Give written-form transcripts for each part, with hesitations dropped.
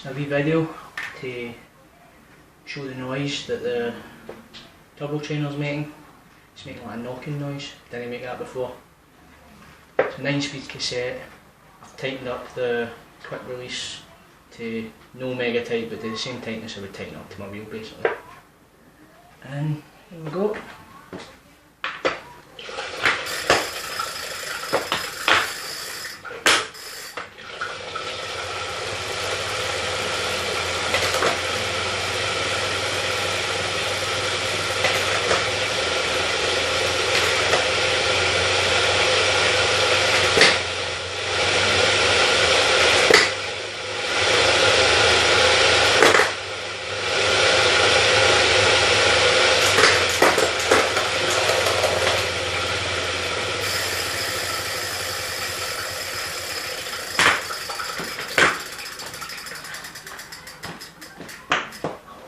Just a wee video to show the noise that the turbo trainer's making. It's making like a knocking noise, didn't make that before. It's a 9-speed cassette. I've tightened up the quick release to no mega tight, but to the same tightness I would tighten up to my wheel basically. And here we go.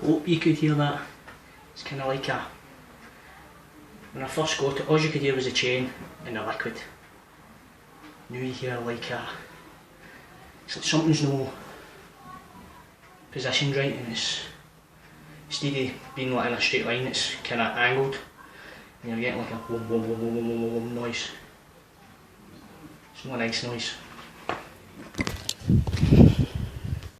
Hope you could hear that. It's kind of like a, when I first got it, all you could hear was a chain and the liquid. Now you hear like a, it's like something's no positioned right, and it's, instead of being like in a straight line, it's kind of angled and you're getting like a whoom whoom whoom whoom whoom whoom noise. It's not a nice noise.